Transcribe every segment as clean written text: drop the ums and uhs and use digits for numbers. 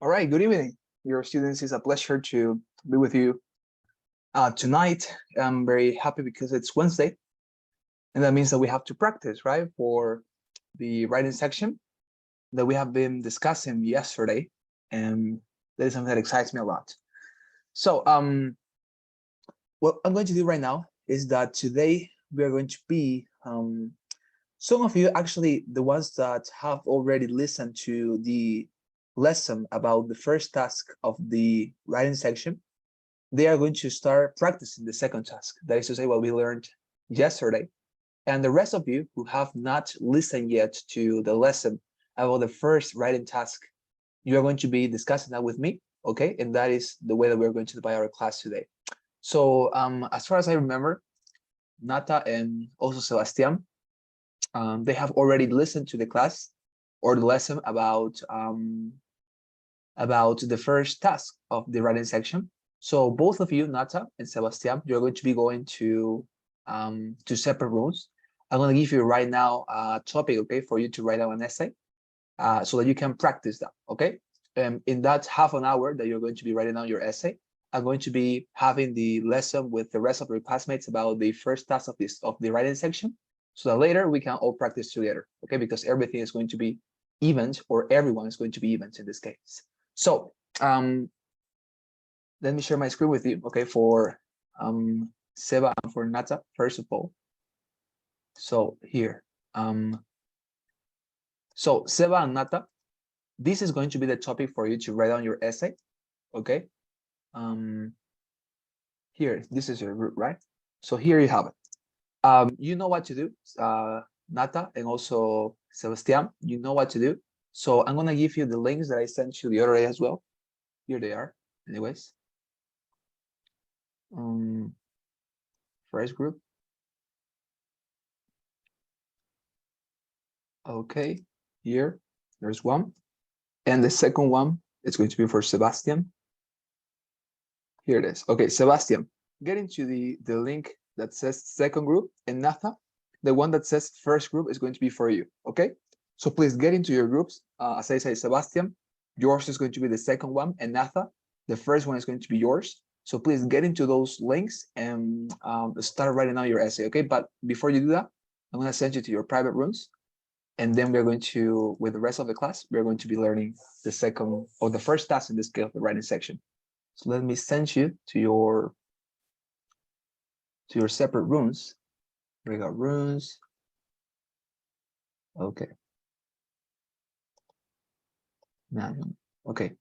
All right, good evening. Your students, it's a pleasure to be with you tonight. I'm very happy because it's Wednesday, and that means that we have to practice, right, for the writing section that we have been discussing yesterday, and that is something that excites me a lot. So, what I'm going to do right now is that today we are going to be some of you actually the ones that have already listened to the lesson about the first task of the writing section. They are going to start practicing the second task. That is to say, what we learned yesterday. And the rest of you who have not listened yet to the lesson about the first writing task, you are going to be discussing that with me, okay? And that is the way that we're going to divide our class today. So as far as I remember, Nata and also Sebastian, they have already listened to the class or the lesson about the first task of the writing section. So both of you, Nata and Sebastian, you're going to be going to separate rooms. I'm going to give you right now a topic, okay, for you to write out an essay so that you can practice that, okay? In that half an hour that you're going to be writing down your essay, I'm going to be having the lesson with the rest of your classmates about the first task of the writing section, so that later we can all practice together, okay? Because everything is going to be event, or everyone is going to be event in this case. So let me share my screen with you, okay, for Seba and for Nata, first of all. So here, so Seba and Nata, this is going to be the topic for you to write down your essay, okay? Here, this is your group, right? So here you have it. You know what to do, Nata and also Sebastian, you know what to do. So I'm gonna give you the links that I sent you the other day as well. Here they are, anyways. First group. Okay, here, there's one. And the second one is going to be for Sebastian. Here it is. Okay, Sebastian, get into the link that says second group, and Natha, the one that says first group is going to be for you, okay? So please get into your groups. As I say, Sebastian, yours is going to be the second one, and Natha, the first one is going to be yours. So please get into those links and start writing out your essay, okay? But before you do that, I'm gonna send you to your private rooms, and then we're going to, with the rest of the class, we're going to be learning the second, or the first task in this case, the writing section. So let me send you to your separate rooms. We got rooms. Okay. Okay.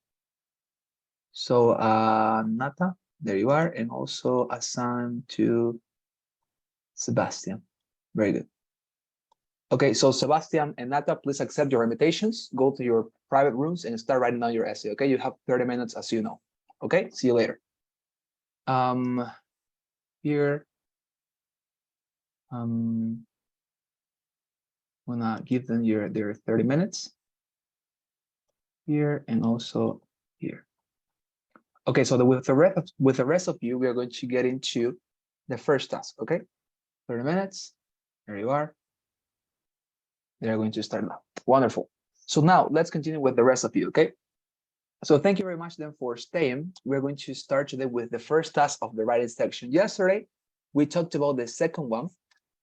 So Nata, there you are, and also assign to Sebastian. Very good. Okay, so Sebastian and Nata, please accept your invitations. Go to your private rooms and start writing down your essay. Okay, you have 30 minutes, as you know. Okay, see you later. Here, I'm gonna give them their 30 minutes here and also here. Okay, so with the rest of you, we are going to get into the first task. Okay, 30 minutes. There you are. They are going to start now. Wonderful. So now let's continue with the rest of you. Okay. So thank you very much then for staying. We're going to start today with the first task of the writing section. Yesterday, we talked about the second one,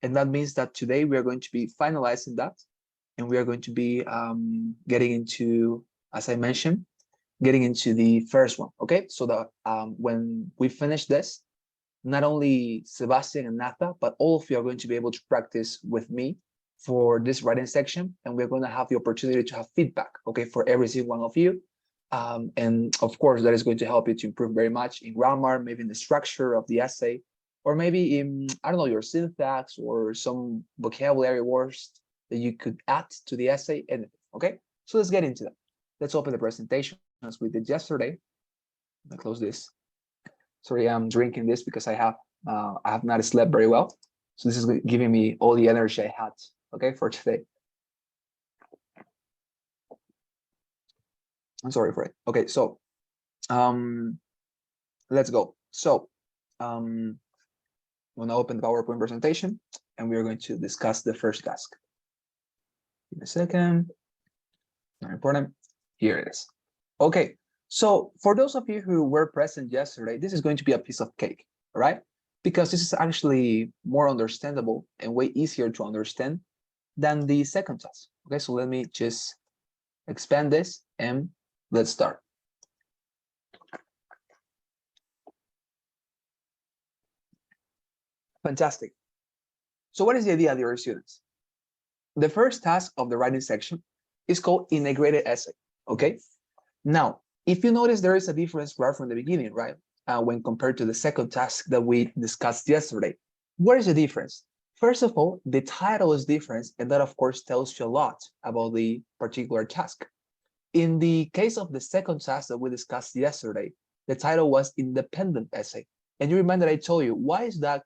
and that means that today we are going to be finalizing that, and we are going to be getting into, as I mentioned, getting into the first one. Okay, so that when we finish this, not only Sebastian and Natha, but all of you are going to be able to practice with me for this writing section, and we're going to have the opportunity to have feedback, okay, for every single one of you. And of course, that is going to help you to improve very much in grammar, maybe in the structure of the essay, or maybe in, I don't know, your syntax or some vocabulary words that you could add to the essay, anything, okay? So let's get into that. Let's open the presentation as we did yesterday. I'll close this. Sorry, I'm drinking this because I have not slept very well. So this is giving me all the energy I had, okay, for today. I'm sorry for it. Okay, so let's go. So I'm gonna open the PowerPoint presentation and we are going to discuss the first task. Give me a second. Very important. Here it is. Okay, So for those of you who were present yesterday, this is going to be a piece of cake, all right? Because this is actually more understandable and way easier to understand than the second task. Okay, so let me just expand this and let's start. Fantastic. So what is the idea, dear students? The first task of the writing section is called integrated essay, okay? Now, if you notice, there is a difference right from the beginning, right? When compared to the second task that we discussed yesterday. What is the difference? First of all, the title is different, and that, of course, tells you a lot about the particular task. In the case of the second task that we discussed yesterday, the title was independent essay. And you remember that I told you, why is that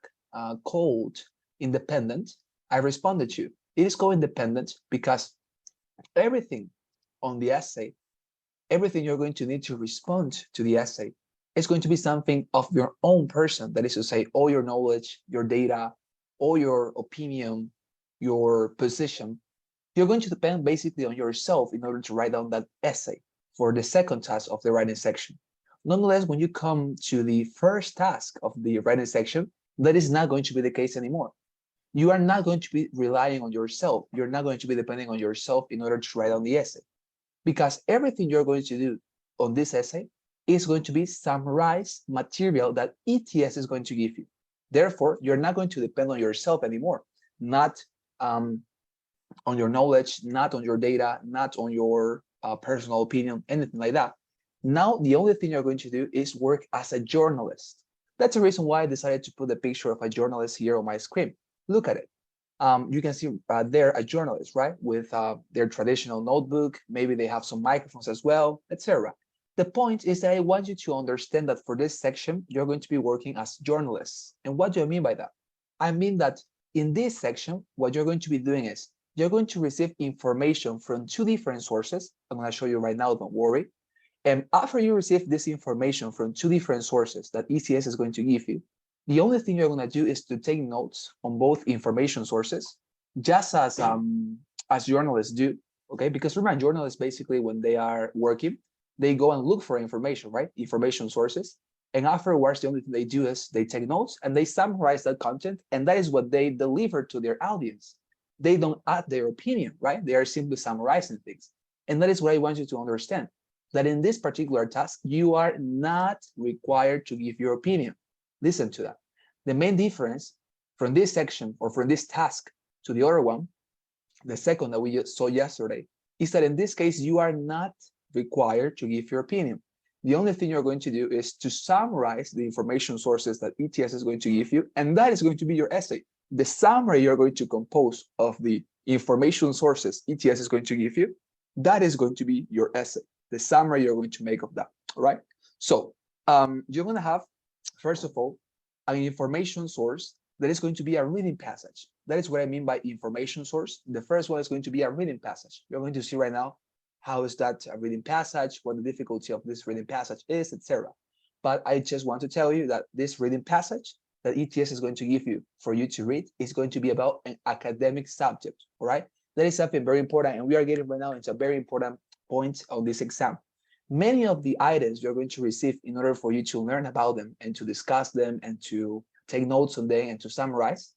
called independent? I responded to you. It is called independent because everything on the essay, everything you're going to need to respond to the essay is going to be something of your own person. That is to say, all your knowledge, your data, all your opinion, your position. You're going to depend basically on yourself in order to write down that essay for the second task of the writing section. Nonetheless, when you come to the first task of the writing section, that is not going to be the case anymore. You are not going to be relying on yourself. You're not going to be depending on yourself in order to write down the essay, because everything you're going to do on this essay is going to be summarized material that ETS is going to give you. Therefore, you're not going to depend on yourself anymore, not on your knowledge, not on your data, not on your personal opinion, anything like that. Now, the only thing you're going to do is work as a journalist. That's the reason why I decided to put the picture of a journalist here on my screen. Look at it. You can see there a journalist, right, with their traditional notebook. Maybe they have some microphones as well, etc. The point is that I want you to understand that for this section, you're going to be working as journalists. And what do I mean by that? I mean that in this section, what you're going to be doing is you're going to receive information from two different sources. I'm going to show you right now, don't worry. And after you receive this information from two different sources that ECS is going to give you, the only thing you're going to do is to take notes on both information sources, just as journalists do, okay? Because remember, journalists basically, when they are working, they go and look for information, right? Information sources. And afterwards, the only thing they do is they take notes and they summarize that content, and that is what they deliver to their audience. They don't add their opinion, right? They are simply summarizing things. And that is what I want you to understand, that in this particular task, you are not required to give your opinion. Listen to that. The main difference from this section or from this task to the other one, the second that we saw yesterday, is that in this case, you are not required to give your opinion. The only thing you're going to do is to summarize the information sources that ETS is going to give you, and that is going to be your essay. The summary you're going to compose of the information sources ETS is going to give you, that is going to be your essay, the summary you're going to make of that, all right? So you're going to have, first of all, an information source that is going to be a reading passage. That is what I mean by information source. The first one is going to be a reading passage. You're going to see right now how is that a reading passage, what the difficulty of this reading passage is, etc. But I just want to tell you that this reading passage that ETS is going to give you for you to read is going to be about an academic subject, all right? That is something very important, and we are getting right now into a very important point of this exam. Many of the items you're going to receive in order for you to learn about them and to discuss them and to take notes on them and to summarize,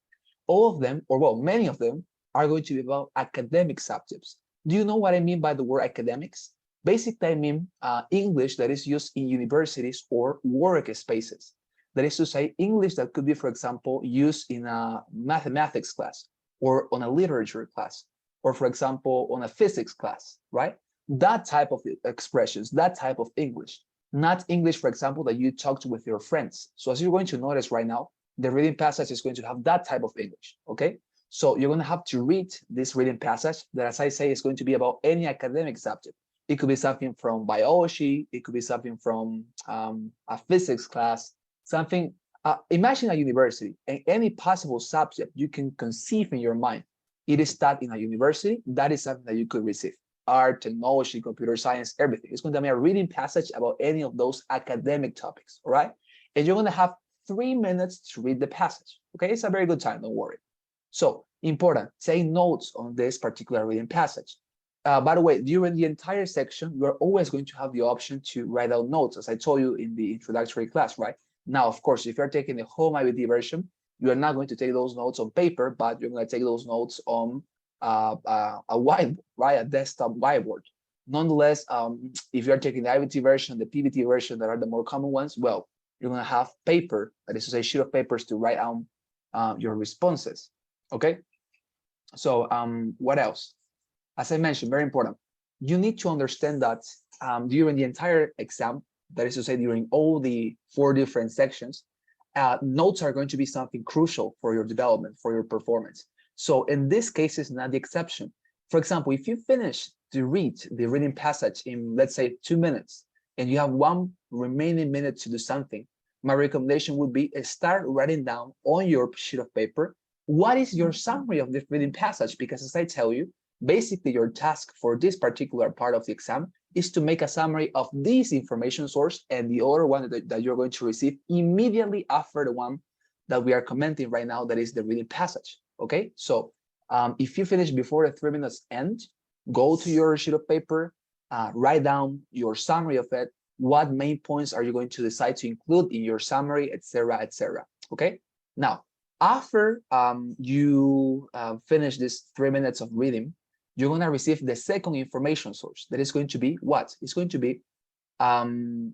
all of them, or well, many of them are going to be about academic subjects. Do you know what I mean by the word academics? Basically, I mean English that is used in universities or work spaces. That is to say, English that could be, for example, used in a mathematics class or on a literature class, or for example, on a physics class, right? That type of expressions, that type of English, not English, for example, that you talked with your friends. So as you're going to notice right now, the reading passage is going to have that type of English, okay? So you're going to have to read this reading passage that, as I say, is going to be about any academic subject. It could be something from biology, it could be something from a physics class, something, imagine a university, and any possible subject you can conceive in your mind. It is taught in a university, that is something that you could receive. Art, technology, computer science, everything. It's going to be a reading passage about any of those academic topics, all right? And you're going to have 3 minutes to read the passage, okay? It's a very good time, don't worry. So, important, take notes on this particular reading passage. By the way, during the entire section, you're always going to have the option to write out notes, as I told you in the introductory class, right? Now, of course, if you're taking the home IBT version, you're not going to take those notes on paper, but you're going to take those notes on a whiteboard, right? A desktop whiteboard. Nonetheless, if you're taking the IBT version, the PBT version that are the more common ones, well, you're going to have paper, that is to say, sheet of papers to write down your responses. Okay. So what else? As I mentioned, very important. You need to understand that during the entire exam, that is to say, during all the 4 different sections, notes are going to be something crucial for your development, for your performance. So in this case, it's not the exception. For example, if you finish to read the reading passage in, let's say, 2 minutes, and you have 1 remaining minute to do something, my recommendation would be start writing down on your sheet of paper what is your summary of this reading passage, because as I tell you, basically your task for this particular part of the exam is to make a summary of this information source and the other one that you're going to receive immediately after the one that we are commenting right now, that is the reading passage. Okay, so if you finish before the 3 minutes end, go to your sheet of paper, write down your summary of it. What main points are you going to decide to include in your summary, etc., etc. Okay, now after you finish this 3 minutes of reading, you're going to receive the second information source. That is going to be what? It's going to be an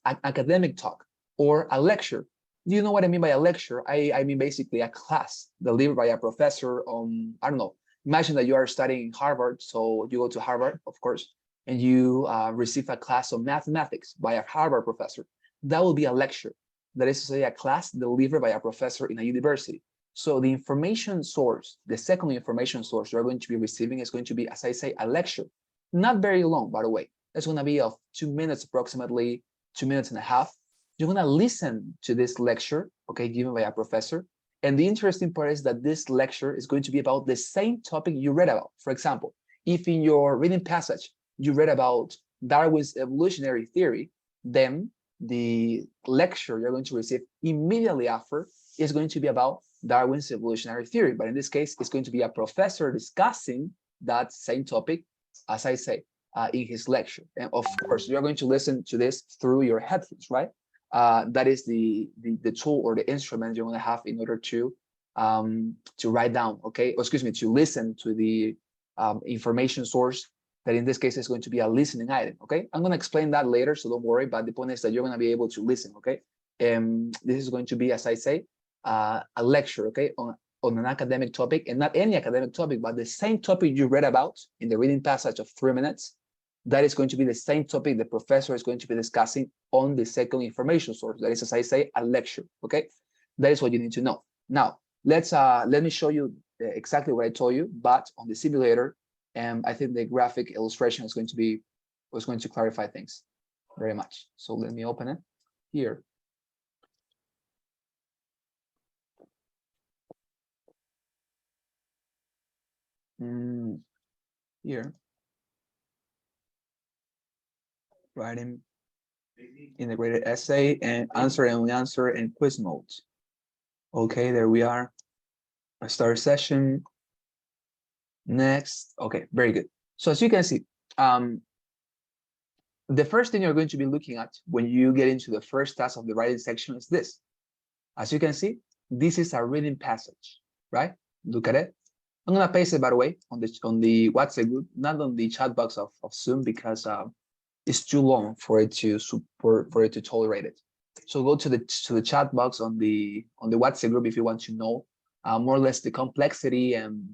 academic talk or a lecture. Do you know what I mean by a lecture? I mean basically a class delivered by a professor on, I don't know, imagine that you are studying Harvard, so you go to Harvard, of course, and you receive a class of mathematics by a Harvard professor. That will be a lecture. That is to say, a class delivered by a professor in a university. So the information source, the second information source you're going to be receiving is going to be, as I say, a lecture. Not very long, by the way. It's going to be of 2 minutes, approximately 2 minutes and a half. You're going to listen to this lecture, okay, given by a professor. And the interesting part is that this lecture is going to be about the same topic you read about. For example, if in your reading passage you read about Darwin's evolutionary theory, then the lecture you're going to receive immediately after is going to be about Darwin's evolutionary theory. But in this case, it's going to be a professor discussing that same topic, as I say, in his lecture. And of course, you're going to listen to this through your headphones, right? That is the tool or the instrument you're going to have in order to write down, okay? Or excuse me, to listen to the information source that in this case is going to be a listening item, okay? I'm going to explain that later, so don't worry, but the point is that you're going to be able to listen, okay? This is going to be, as I say, a lecture, okay, on an academic topic, and not any academic topic, but the same topic you read about in the reading passage of 3 minutes. That is going to be the same topic the professor is going to be discussing on the second information source. That is, as I say, a lecture, okay? That is what you need to know. Now, let me show you exactly what I told you, but on the simulator, and I think the graphic illustration is going to clarify things very much. So let me open it here. Here, writing integrated essay and answer and only answer and quiz modes. Okay, there we are. I start session. Next. Okay, very good. So as you can see, the first thing you're going to be looking at when you get into the first task of the writing section is this. As you can see, this is a reading passage, right? Look at it. I'm gonna paste it, by the way, on the WhatsApp group, not on the chat box of Zoom, because it's too long for it to tolerate it. So go to the chat box on the WhatsApp group if you want to know more or less the complexity and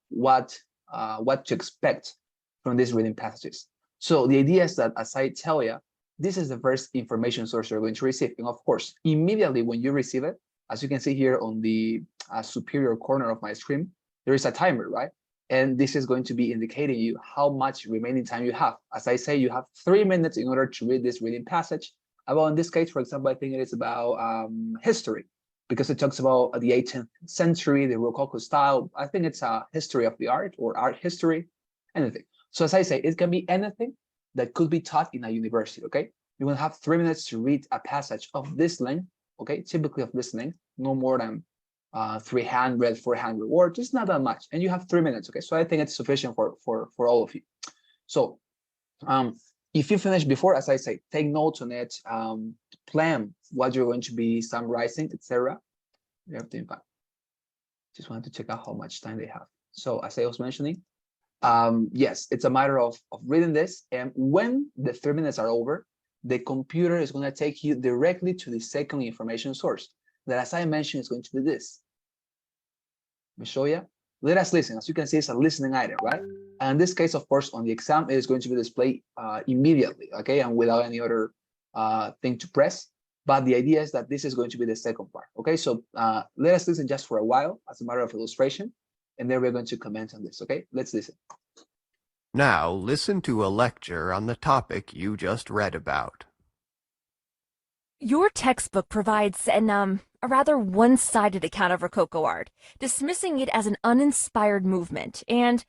what to expect from these reading passages. So the idea is that, as I tell you, this is the first information source you're going to receive. And of course, immediately when you receive it, as you can see here on the superior corner of my screen, there is a timer, right? And this is going to be indicating you how much remaining time you have. As I say, you have 3 minutes in order to read this reading passage. About, in this case, for example, I think it is about history, because it talks about the 18th century, the Rococo style. I think it's a history of the art or art history, anything. So as I say, it can be anything that could be taught in a university, okay? You will have 3 minutes to read a passage of this length, okay? Typically of this length, no more than 300, 400 words. It's not that much, and you have 3 minutes. Okay, so I think it's sufficient for all of you. So if you finish before, as I say, take notes on it, plan what you're going to be summarizing, etc. You have to invite. Just wanted to check out how much time they have. So as I was mentioning, yes, it's a matter of reading this, and when the 3 minutes are over, the computer is going to take you directly to the second information source that, as I mentioned, is going to be this. Let me show you. Let us listen. As you can see, it's a listening item, right? And in this case, of course, on the exam, it is going to be displayed immediately, okay, and without any other thing to press. But the idea is that this is going to be the second part, okay? So let us listen just for a while as a matter of illustration, and then we're going to comment on this, okay? Let's listen. Now listen to a lecture on the topic you just read about. Your textbook provides a rather one-sided account of Rococo art, dismissing it as an uninspired movement and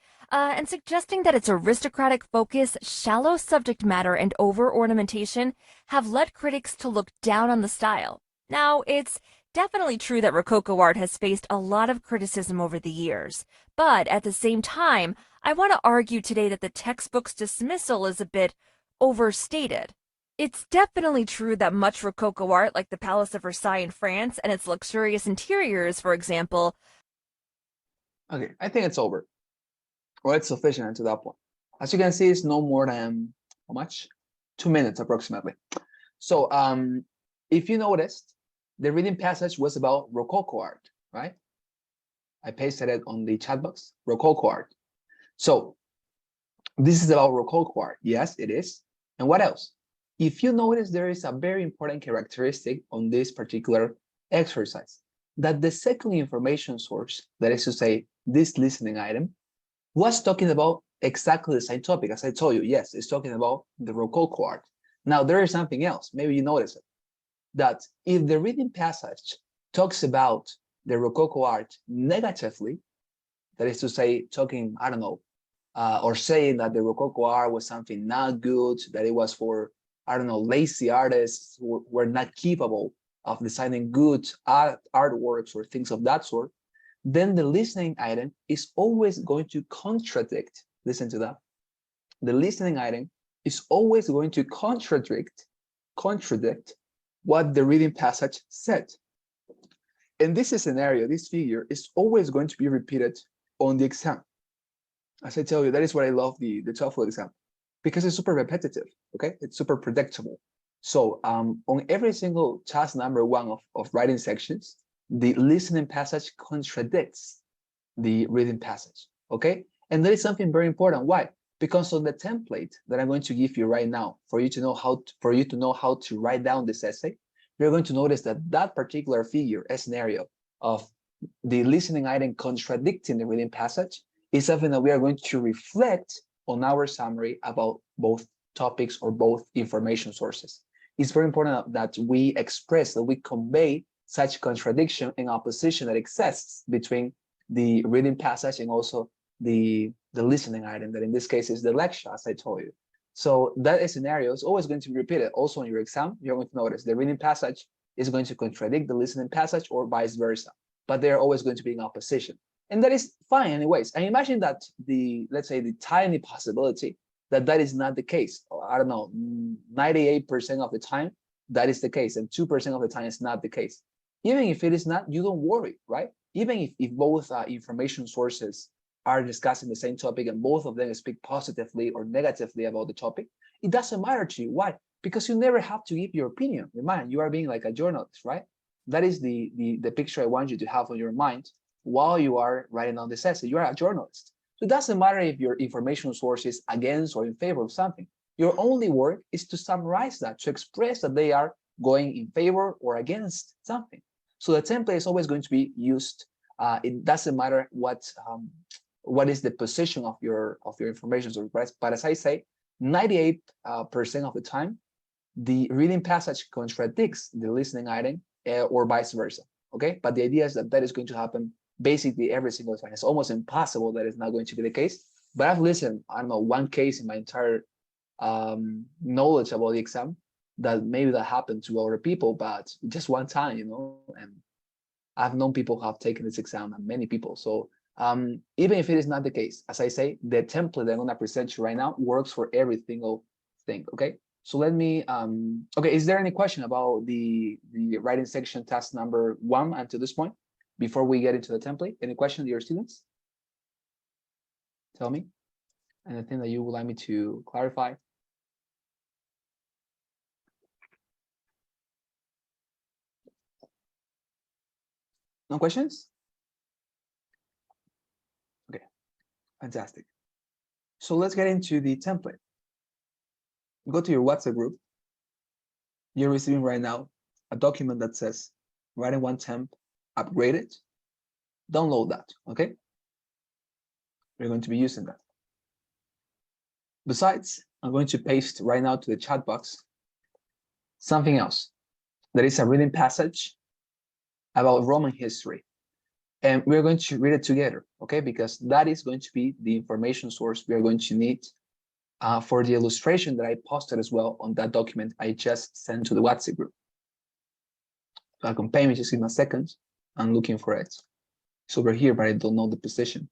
suggesting that its aristocratic focus, shallow subject matter, and over-ornamentation have led critics to look down on the style. Now, it's definitely true that Rococo art has faced a lot of criticism over the years, but at the same time, I want to argue today that the textbook's dismissal is a bit overstated. It's definitely true that much Rococo art, like the Palace of Versailles in France and its luxurious interiors, for example. Okay, I think it's over. Or it's sufficient until that point. As you can see, it's no more than, how much? 2 minutes approximately. So if you noticed, the reading passage was about Rococo art, right? I pasted it on the chat box, Rococo art. So this is about Rococo art. Yes, it is. And what else? If you notice, there is a very important characteristic on this particular exercise, that the second information source, that is to say, this listening item, was talking about exactly the same topic. As I told you, yes, it's talking about the Rococo art. Now, there is something else. Maybe you notice it, that if the reading passage talks about the Rococo art negatively, that is to say, talking, I don't know, or saying that the Rococo art was something not good, that it was for, I don't know, lazy artists who were not capable of designing good artworks or things of that sort, then the listening item is always going to contradict, listen to that, the listening item is always going to contradict what the reading passage said. And this scenario, this figure, is always going to be repeated on the exam. As I tell you, that is what I love the TOEFL exam, because it's super repetitive, okay? It's super predictable. So on every single task number 1 of writing sections, the listening passage contradicts the reading passage, okay? And that is something very important. Why? Because on the template that I'm going to give you right now, for you to know how to write down this essay, you're going to notice that that particular figure, a scenario of the listening item contradicting the reading passage, is something that we are going to reflect on our summary about both topics or both information sources. It's very important that we express, that we convey such contradiction and opposition that exists between the reading passage and also the listening item, that in this case is the lecture, as I told you. So that scenario is always going to be repeated. Also in your exam, you're going to notice the reading passage is going to contradict the listening passage or vice versa, but they're always going to be in opposition. And that is fine anyways. And imagine that let's say the tiny possibility that that is not the case. I don't know, 98% of the time, that is the case, and 2% of the time it's not the case. Even if it is not, you don't worry, right? Even if both information sources are discussing the same topic and both of them speak positively or negatively about the topic, it doesn't matter to you. Why? Because you never have to give your opinion. Remind, you are being like a journalist, right? That is the picture I want you to have on your mind while you are writing on this essay. You are a journalist. So it doesn't matter if your information source is against or in favor of something. Your only work is to summarize that, to express that they are going in favor or against something. So the template is always going to be used. It doesn't matter what is the position of your information source. But as I say, 98% of the time, the reading passage contradicts the listening item or vice versa. Okay, but the idea is that that is going to happen basically every single time. It's almost impossible that it's not going to be the case. But I've listened, I don't know, one case in my entire knowledge about the exam that maybe that happened to other people, but just one time, you know, and I've known people who have taken this exam, and many people. So even if it is not the case, as I say, the template that I'm gonna present you right now works for every single thing, okay? So let me, okay, is there any question about the writing section task number 1 until this point, before we get into the template? Any question, dear students? Tell me, anything that you would like me to clarify? No questions? Okay, fantastic. So let's get into the template. Go to your WhatsApp group. You're receiving right now a document that says writing 1 temp upgraded. Download that, okay? We're going to be using that. Besides, I'm going to paste right now to the chat box something else. That is a reading passage about Roman history. And we're going to read it together, okay? Because that is going to be the information source we are going to need for the illustration that I posted as well on that document I just sent to the WhatsApp group. So accompany me, just give me a second. I'm looking for it. It's over here, but I don't know the position.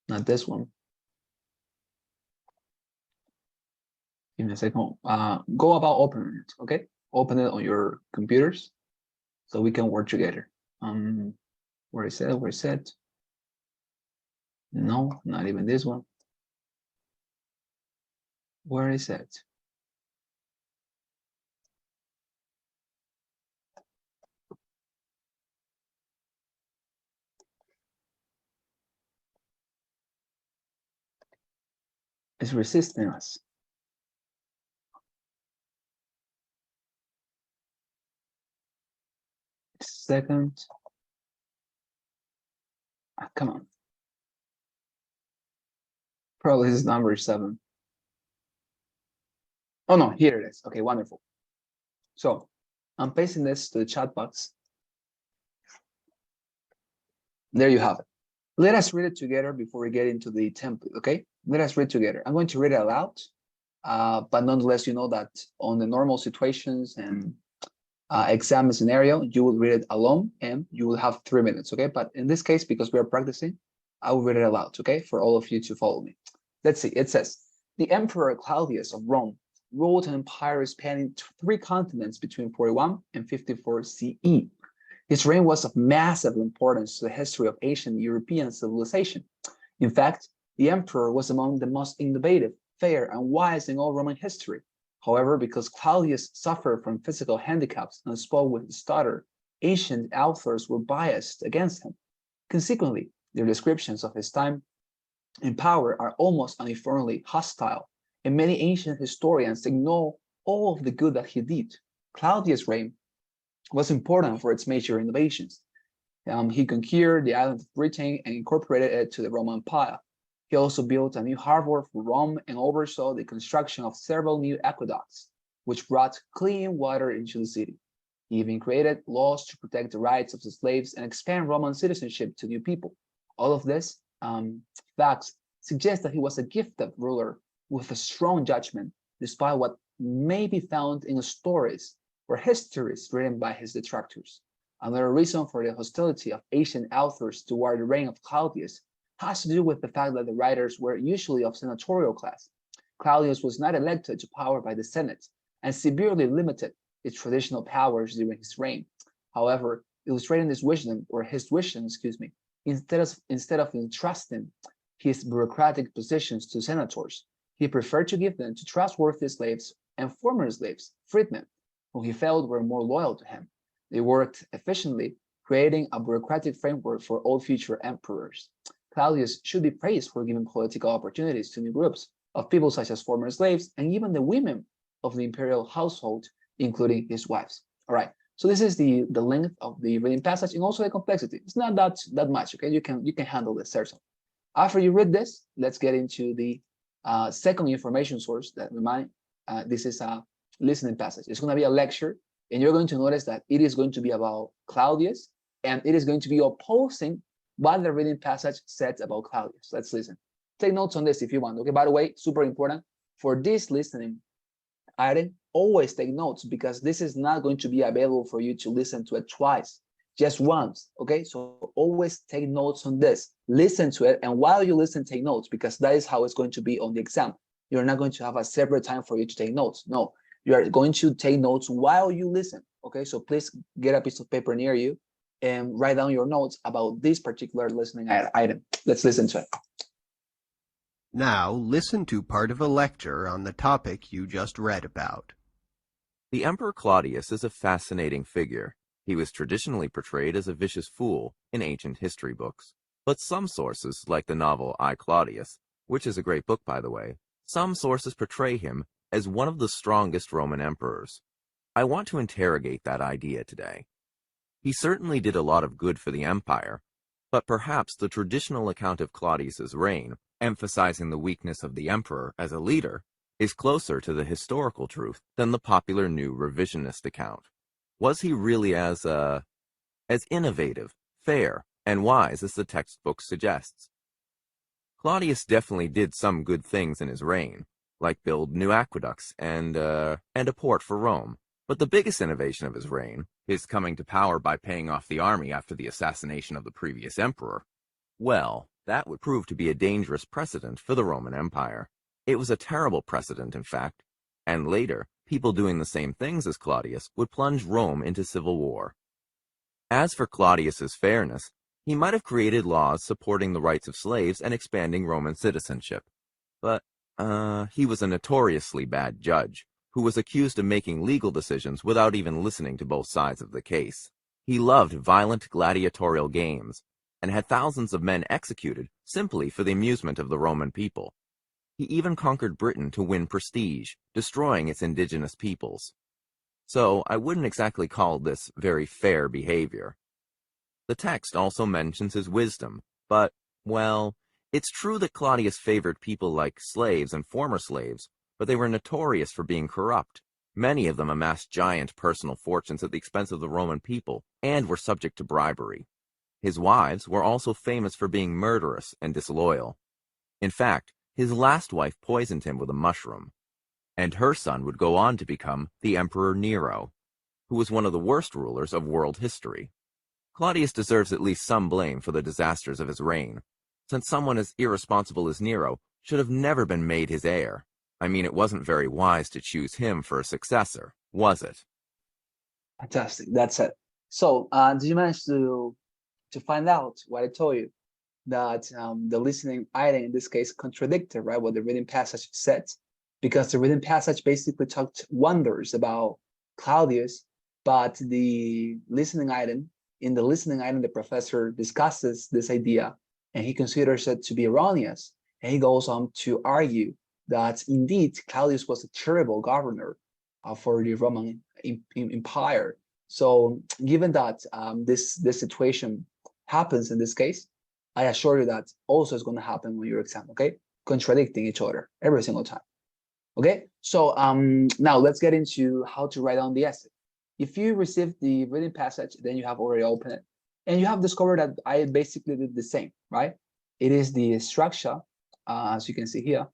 Not this one. Give me a second. Go about opening it, okay? Open it on your computers so we can work together. Where is it? Where is it? No, not even this one. Where is it? It's resisting us. Second. Come on. Probably this is number 7. Oh no, here it is. Okay, wonderful. So I'm pasting this to the chat box. There you have it. Let us read it together before we get into the template, okay? Let us read together. I'm going to read it aloud, but nonetheless, you know that on the normal situations and exam scenario, you will read it alone and you will have 3 minutes, okay? But in this case, because we are practicing, I will read it aloud, okay? For all of you to follow me. Let's see, it says, the Emperor Claudius of Rome ruled an empire spanning 3 continents between 41 and 54 CE. His reign was of massive importance to the history of ancient European civilization. In fact, the emperor was among the most innovative, fair, and wise in all Roman history. However, because Claudius suffered from physical handicaps and spoke with his stutter, ancient authors were biased against him. Consequently, their descriptions of his time in power are almost uniformly hostile, and many ancient historians ignore all of the good that he did. Claudius' reign was important for its major innovations. He conquered the island of Britain and incorporated it to the Roman Empire. He also built a new harbor for Rome and oversaw the construction of several new aqueducts, which brought clean water into the city. He even created laws to protect the rights of the slaves and expand Roman citizenship to new people. All of this facts suggest that he was a gifted ruler with a strong judgment, despite what may be found in the stories or histories written by his detractors. Another reason for the hostility of ancient authors toward the reign of Claudius has to do with the fact that the writers were usually of senatorial class. Claudius was not elected to power by the Senate and severely limited its traditional powers during his reign. However, illustrating this wisdom, or his wisdom, instead of entrusting his bureaucratic positions to senators, he preferred to give them to trustworthy slaves and former slaves, freedmen, who he felt were more loyal to him. They worked efficiently, creating a bureaucratic framework for all future emperors. Claudius should be praised for giving political opportunities to new groups of people such as former slaves and even the women of the imperial household, including his wives. All right, so this is the length of the reading passage and also the complexity. It's not that much, okay? You can handle this, certainly. After you read this, let's get into the second information source that this is a listening passage. It's going to be a lecture, and you're going to notice that it is going to be about Claudius, and it is going to be opposing what the reading passage said about Claudius. Let's listen. Take notes on this if you want. Okay, by the way, super important for this listening item, always take notes, because this is not going to be available for you to listen to it twice. just once, okay? So always take notes on this. Listen to it, and while you listen, take notes, because that is how it's going to be on the exam. You're not going to have a separate time for you to take notes. No, you are going to take notes while you listen, okay? So please get a piece of paper near you and write down your notes about this particular listening item. Let's listen to it. Now listen to part of a lecture on the topic you just read about. The Emperor Claudius is a fascinating figure. He was traditionally portrayed as a vicious fool in ancient history books. But some sources, like the novel I, Claudius, which is a great book by the way, some sources portray him as one of the strongest Roman emperors. I want to interrogate that idea today. He certainly did a lot of good for the empire, but perhaps the traditional account of Claudius's reign, emphasizing the weakness of the emperor as a leader, is closer to the historical truth than the popular new revisionist account. Was he really as innovative, fair, and wise as the textbook suggests? Claudius definitely did some good things in his reign, like build new aqueducts and a port for Rome. But the biggest innovation of his reign, his coming to power by paying off the army after the assassination of the previous emperor, well, that would prove to be a dangerous precedent for the Roman Empire. It was a terrible precedent, in fact, and later, people doing the same things as Claudius would plunge Rome into civil war. As for Claudius's fairness, he might have created laws supporting the rights of slaves and expanding Roman citizenship. But, he was a notoriously bad judge, who was accused of making legal decisions without even listening to both sides of the case. He loved violent gladiatorial games, and had thousands of men executed simply for the amusement of the Roman people. He even conquered Britain to win prestige, destroying its indigenous peoples. So I wouldn't exactly call this very fair behavior. The text also mentions his wisdom, but, well, it's true that Claudius favored people like slaves and former slaves, but they were notorious for being corrupt. Many of them amassed giant personal fortunes at the expense of the Roman people, and were subject to bribery. His wives were also famous for being murderous and disloyal. In fact, his last wife poisoned him with a mushroom, and her son would go on to become the Emperor Nero, who was one of the worst rulers of world history. Claudius deserves at least some blame for the disasters of his reign, since someone as irresponsible as Nero should have never been made his heir. I mean, it wasn't very wise to choose him for a successor, was it? Fantastic. That's it. So, did you manage to find out what I told you? That the listening item in this case contradicted, right, what the reading passage said, because the reading passage basically talked wonders about Claudius, but the listening item, the professor discusses this idea and he considers it to be erroneous, and he goes on to argue that indeed Claudius was a terrible governor for the Roman Empire. So given that this situation happens in this case, I assure you that also is going to happen on your exam, okay? Contradicting each other every single time, okay? So now let's get into how to write down the essay. If you received the reading passage, then you have already opened it, and you have discovered that I basically did the same, right? It is the structure, as you can see here.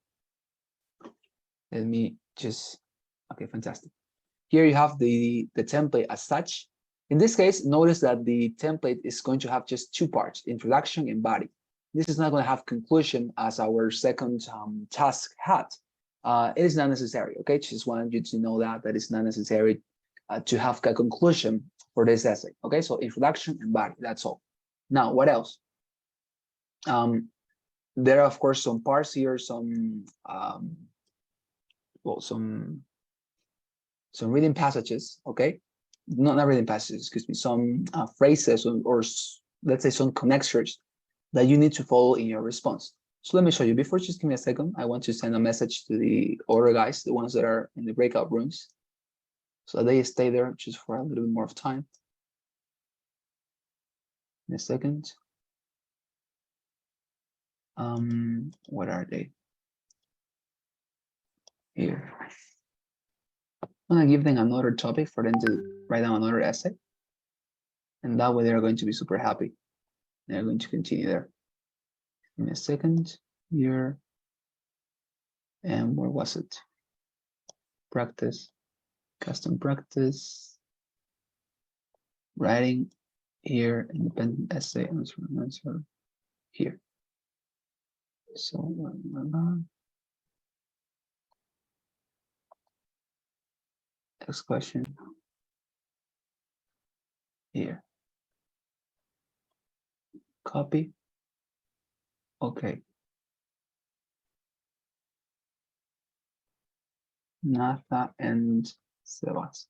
Let me just, okay, fantastic. Here you have the template as such. In this case, notice that the template is going to have just two parts, introduction and body. This is not going to have conclusion as our second task had. It is not necessary, okay? Just wanted you to know that it's not necessary to have a conclusion for this essay, okay? So introduction and body, that's all. Now, what else? There are, of course, some parts here, some reading passages, okay? Not reading passages, excuse me, some phrases or let's say some connectors that you need to follow in your response. So let me show you. Before, just give me a second. I want to send a message to the other guys, the ones that are in the breakout rooms, so they stay there just for a little bit more of time. In a second. What are they? Here. I'm gonna give them another topic for them to write down another essay, and that way they're going to be super happy. They're going to continue there. In a second here. And where was it? Practice, custom practice, writing here, independent essay, answer here. So next question here. Copy. Okay. Natha and Sebas.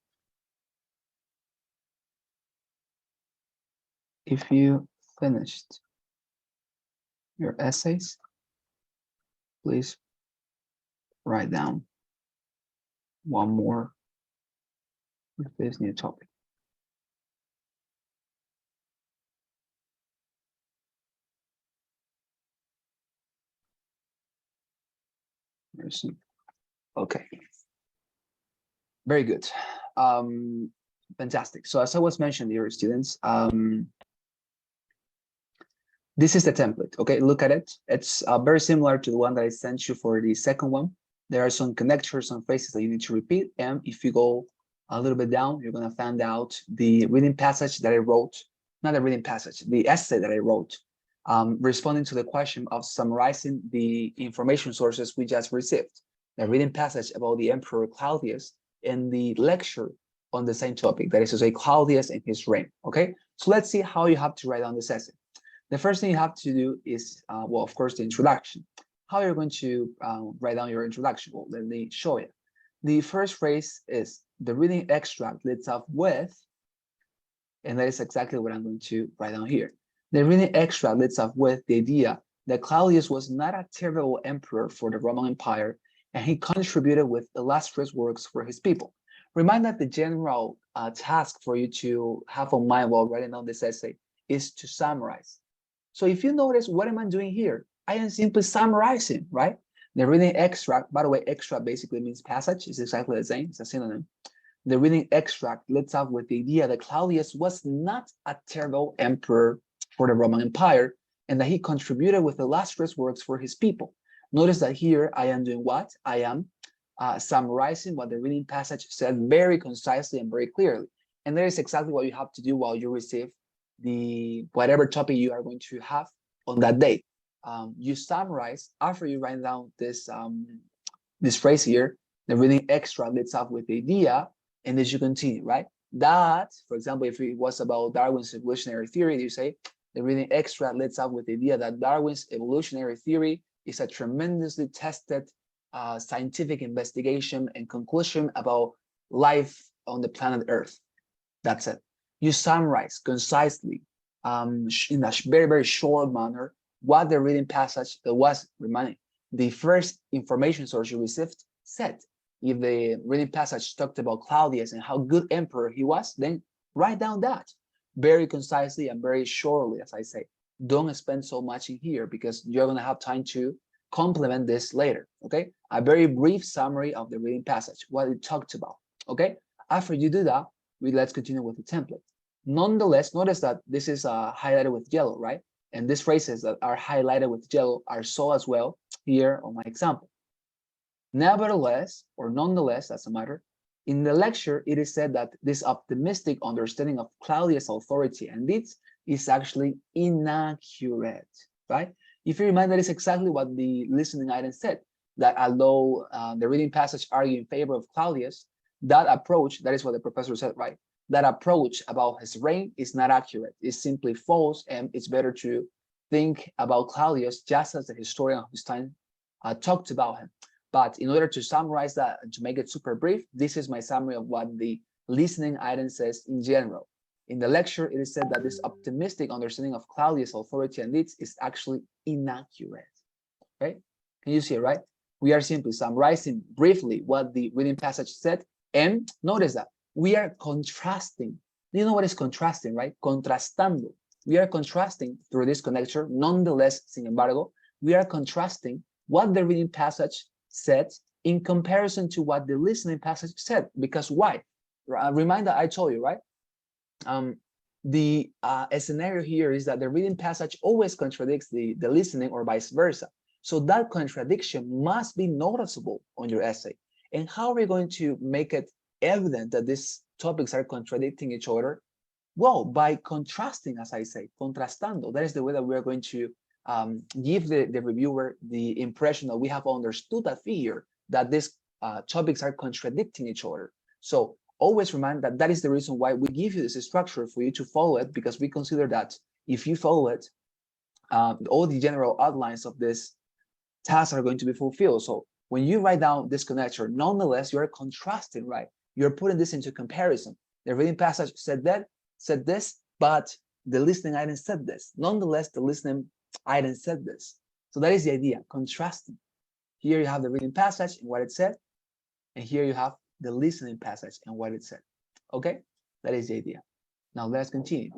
If you finished your essays, please write down one more with this new topic. Okay. Very good. Fantastic. So as I was mentioning, dear students, this is the template. Okay, look at it. It's very similar to the one that I sent you for the second one. There are some connectors, some phrases that you need to repeat. And if you go a little bit down, you're going to find out the reading passage that I wrote, not the reading passage, the essay that I wrote, responding to the question of summarizing the information sources we just received. The reading passage about the Emperor Claudius and the lecture on the same topic, that is to say, Claudius and his reign. Okay, so let's see how you have to write down this essay. The first thing you have to do is, well, of course, the introduction. How you're going to write down your introduction? Well, let me show you. The first phrase is the reading extract leads off with, and that is exactly what I'm going to write down here. The reading extract leads off with the idea that Claudius was not a terrible emperor for the Roman Empire, and he contributed with illustrious works for his people. Remind that the general task for you to have on mind while writing down this essay is to summarize. So if you notice, what am I doing here? I am simply summarizing, right? The reading extract, by the way, extract basically means passage. It's exactly the same. It's a synonym. The reading extract leads off with the idea that Claudius was not a terrible emperor for the Roman Empire, and that he contributed with illustrious works for his people. Notice that here I am doing what? I am summarizing what the reading passage said very concisely and very clearly. And that is exactly what you have to do while you receive the whatever topic you are going to have on that day. You summarize after you write down this this phrase here. The reading extra leads off with the idea, and as you continue, right? That, for example, if it was about Darwin's evolutionary theory, you say the reading extra leads off with the idea that Darwin's evolutionary theory is a tremendously tested scientific investigation and conclusion about life on the planet Earth. That's it. You summarize concisely, in a very, very short manner, what the reading passage that was reminding. The first information source you received said. If the reading passage talked about Claudius and how good emperor he was, then write down that very concisely and very shortly, as I say. Don't spend so much in here because you're going to have time to complement this later, okay? A very brief summary of the reading passage, what it talked about, okay? After you do that, let's continue with the template. Nonetheless, notice that this is highlighted with yellow, right? And these phrases that are highlighted with yellow are so as well here on my example. Nevertheless, or nonetheless, doesn't matter, in the lecture, it is said that this optimistic understanding of Claudius' authority and deeds is actually inaccurate, right? If you remember, that is exactly what the listening item said, that although the reading passage argued in favor of Claudius, that approach, that is what the professor said, right? That approach about his reign is not accurate. It's simply false, and it's better to think about Claudius just as the historian of his time talked about him. But in order to summarize that and to make it super brief, this is my summary of what the listening item says in general. In the lecture, it is said that this optimistic understanding of Claudius' authority and deeds is actually inaccurate. Okay? Can you see it, right? We are simply summarizing briefly what the reading passage said, and notice that we are contrasting. You know what is contrasting, right? Contrastando. We are contrasting through this connector. Nonetheless, sin embargo, we are contrasting what the reading passage said in comparison to what the listening passage said. Because why? Reminder, I told you, right? The scenario here is that the reading passage always contradicts the listening or vice versa. So that contradiction must be noticeable on your essay. And how are we going to make it evident that these topics are contradicting each other? Well, by contrasting, as I say, contrastando, that is the way that we are going to give the reviewer the impression that we have understood that figure, that these topics are contradicting each other. So always remind that that is the reason why we give you this structure for you to follow it, because we consider that if you follow it, all the general outlines of this task are going to be fulfilled. So when you write down this connector, nonetheless, you're contrasting, right? You're putting this into comparison. The reading passage said this, but the listening item said this. Nonetheless, the listening item said this. So that is the idea, contrasting. Here you have the reading passage and what it said, and here you have the listening passage and what it said. Okay, that is the idea. Now let's continue.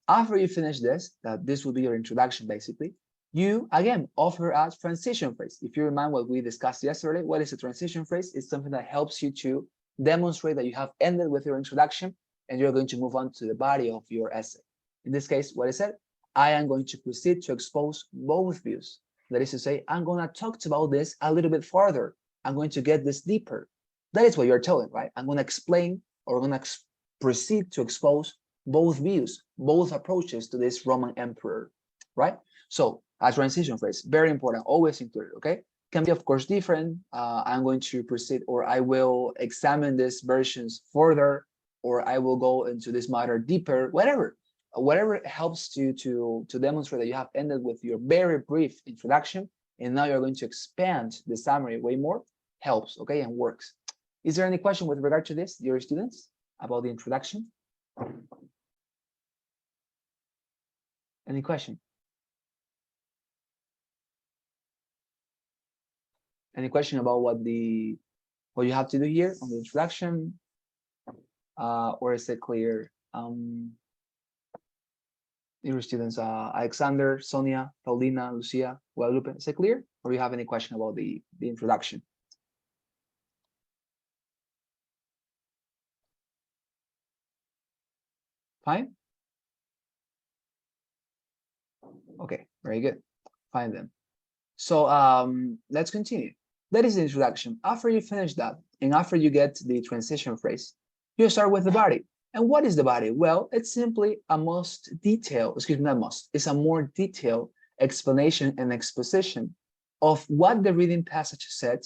After you finish this, this will be your introduction basically. You again offer a transition phrase. If you remember what we discussed yesterday, what is a transition phrase? It's something that helps you to demonstrate that you have ended with your introduction and you're going to move on to the body of your essay. In this case, what I said, I am going to proceed to expose both views. That is to say, I'm going to talk about this a little bit further. I'm going to get this deeper. That is what you're telling, right? I'm going to explain, or I'm going to proceed to expose both views, both approaches to this Roman emperor, right? So a transition phrase, very important, always included, okay? Can be, of course, different. I'm going to proceed, or I will examine these versions further, or I will go into this matter deeper, whatever helps you to demonstrate that you have ended with your very brief introduction, and now you're going to expand the summary way more, helps, okay, and works. Is there any question with regard to this, dear students, about the introduction? Any question? Any question about what you have to do here on the introduction? Or is it clear? Dear students, Alexander, Sonia, Paulina, Lucia, Guadalupe, is it clear? Or do you have any question about the introduction? Fine? Okay, very good. Fine then. So let's continue. That is the introduction. After you finish that, and after you get the transition phrase, you start with the body. And what is the body? Well, it's simply a most detailed, excuse me, not most, it's a more detailed explanation and exposition of what the reading passage said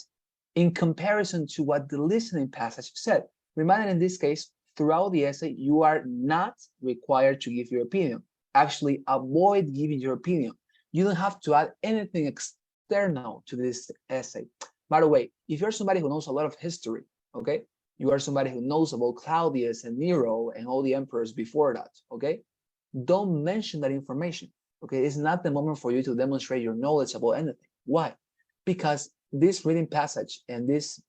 in comparison to what the listening passage said. Remember, in this case, throughout the essay, you are not required to give your opinion. Actually, avoid giving your opinion. You don't have to add anything external to this essay. By the way, if you're somebody who knows a lot of history, okay, you are somebody who knows about Claudius and Nero and all the emperors before that, okay, don't mention that information, okay? It's not the moment for you to demonstrate your knowledge about anything. Why? Because this reading passage and this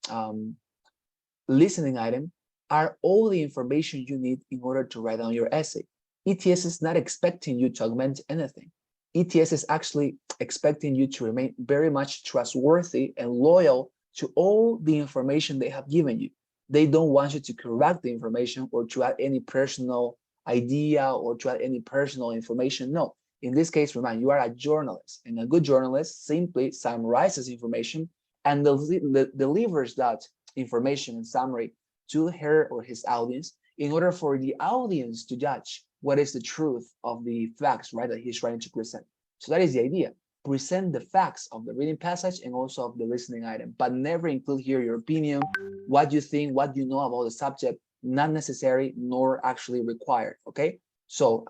listening item are all the information you need in order to write down your essay. ETS is not expecting you to augment anything. ETS is actually expecting you to remain very much trustworthy and loyal to all the information they have given you. They don't want you to correct the information or to add any personal idea or to add any personal information. No, in this case, remember, you are a journalist, and a good journalist simply summarizes information and delivers that information in summary to her or his audience in order for the audience to judge what is the truth of the facts, right, that he's trying to present. So that is the idea. Present the facts of the reading passage and also of the listening item, but never include here your opinion, what you think, what you know about the subject, not necessary nor actually required, okay? So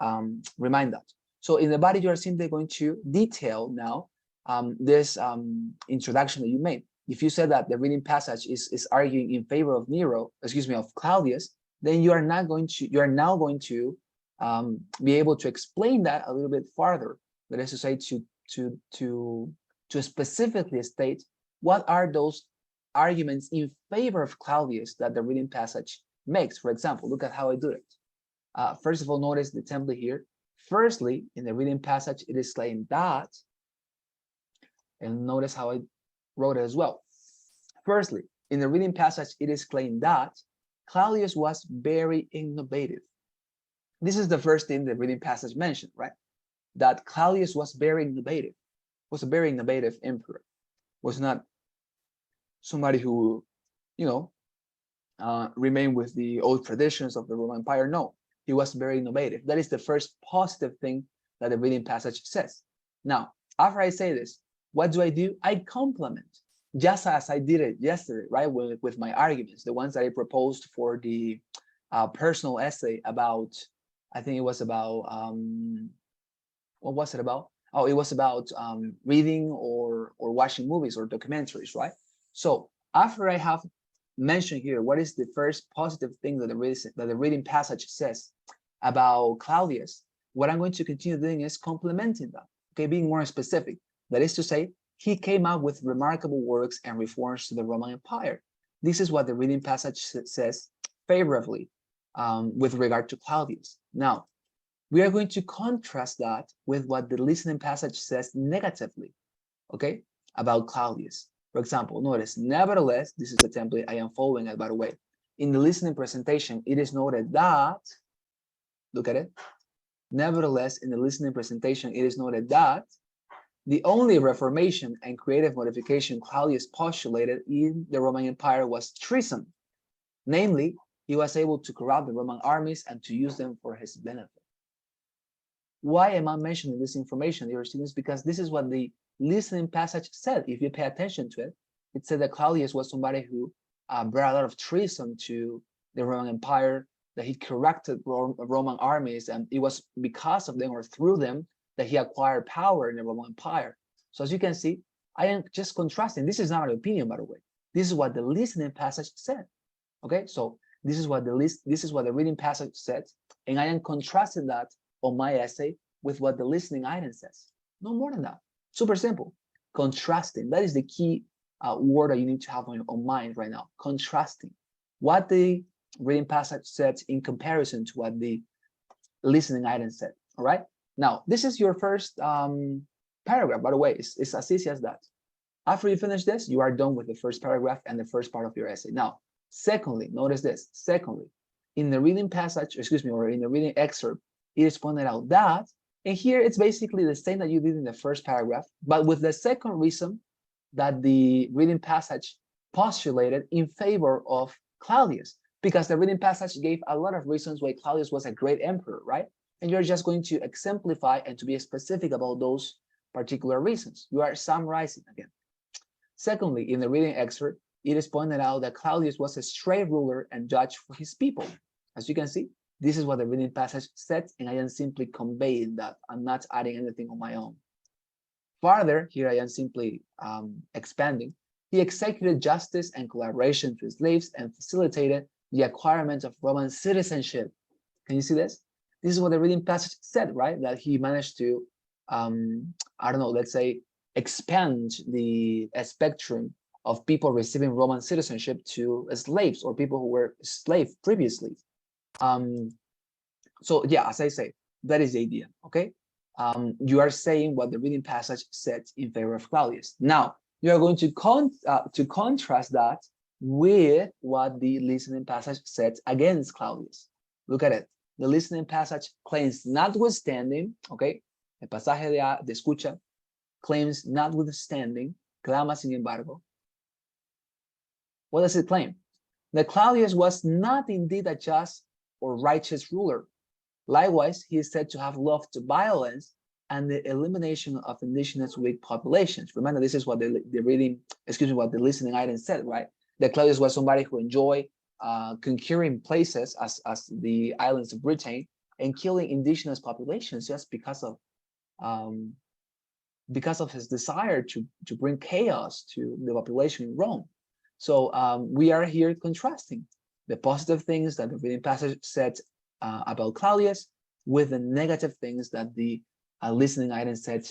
remind that. So in the body, you are simply going to detail now this introduction that you made. If you said that the reading passage is arguing in favor of of Claudius, then you are now going to be able to explain that a little bit farther. That is to say, to specifically state what are those arguments in favor of Claudius that the reading passage makes. For example, look at how I do it. First of all, notice the template here. Firstly, in the reading passage, it is saying that, and notice how I wrote it as well. Firstly, in the reading passage, it is claimed that Claudius was very innovative. This is the first thing the reading passage mentioned, right? That Claudius was very innovative, was a very innovative emperor, was not somebody who, remained with the old traditions of the Roman Empire. No, He was very innovative. That is the first positive thing that the reading passage says. Now, after I say this, what do? I compliment, just as I did it yesterday, right? With my arguments, the ones that I proposed for the personal essay about, I think it was about, what was it about? Oh, it was about reading or watching movies or documentaries, right? So after I have mentioned here what is the first positive thing that the reading passage says about Claudius, what I'm going to continue doing is complementing that, okay, being more specific. That is to say, he came up with remarkable works and reforms to the Roman Empire. This is what the reading passage says favorably with regard to Claudius. Now, we are going to contrast that with what the listening passage says negatively, okay, about Claudius. For example, notice, nevertheless, this is the template I am following it, by the way. In the listening presentation, it is noted that, look at it, nevertheless, in the listening presentation, it is noted that the only reformation and creative modification Claudius postulated in the Roman Empire was treason. Namely, he was able to corrupt the Roman armies and to use them for his benefit. Why am I mentioning this information, dear students? Because this is what the listening passage said. If you pay attention to it, it said that Claudius was somebody who brought a lot of treason to the Roman Empire, that he corrected Roman armies, and it was because of them or through them that he acquired power in the Roman Empire. So as you can see, I am just contrasting. This is not an opinion, by the way. This is what the listening passage said. Okay, so this is what the reading passage said, and I am contrasting that on my essay with what the listening item says. No more than that. Super simple. Contrasting. That is the key word that you need to have on your mind right now. Contrasting. What the reading passage said in comparison to what the listening item said. All right. Now, this is your first paragraph, by the way. It's as easy as that. After you finish this, you are done with the first paragraph and the first part of your essay. Now, secondly, notice this. Secondly, in the reading passage, or in the reading excerpt, it is pointed out that, and here it's basically the same that you did in the first paragraph, but with the second reason that the reading passage postulated in favor of Claudius, because the reading passage gave a lot of reasons why Claudius was a great emperor, right? And you're just going to exemplify and to be specific about those particular reasons. You are summarizing again. Secondly, in the reading excerpt, it is pointed out that Claudius was a straight ruler and judge for his people. As you can see, this is what the reading passage said, and I am simply conveying that. I'm not adding anything on my own. Further, here I am simply expanding. He executed justice and collaboration to slaves and facilitated the acquirement of Roman citizenship. Can you see this? This is what the reading passage said, right? That he managed to, I don't know, let's say, expand the spectrum of people receiving Roman citizenship to slaves or people who were slaves previously. So yeah, as I say, that is the idea, okay? You are saying what the reading passage said in favor of Claudius. Now, you are going to contrast that with what the listening passage said against Claudius. Look at it. The listening passage claims notwithstanding, okay? El pasaje de escucha claims notwithstanding, clama sin embargo. What does it claim? That Claudius was not indeed a just or righteous ruler. Likewise, he is said to have loved violence and the elimination of indigenous weak populations. Remember, this is what the listening item said, right? That Claudius was somebody who enjoyed conquering places as the islands of Britain and killing indigenous populations just because of his desire to bring chaos to the population in Rome. So we are here contrasting the positive things that the reading passage said about Claudius with the negative things that the listening item said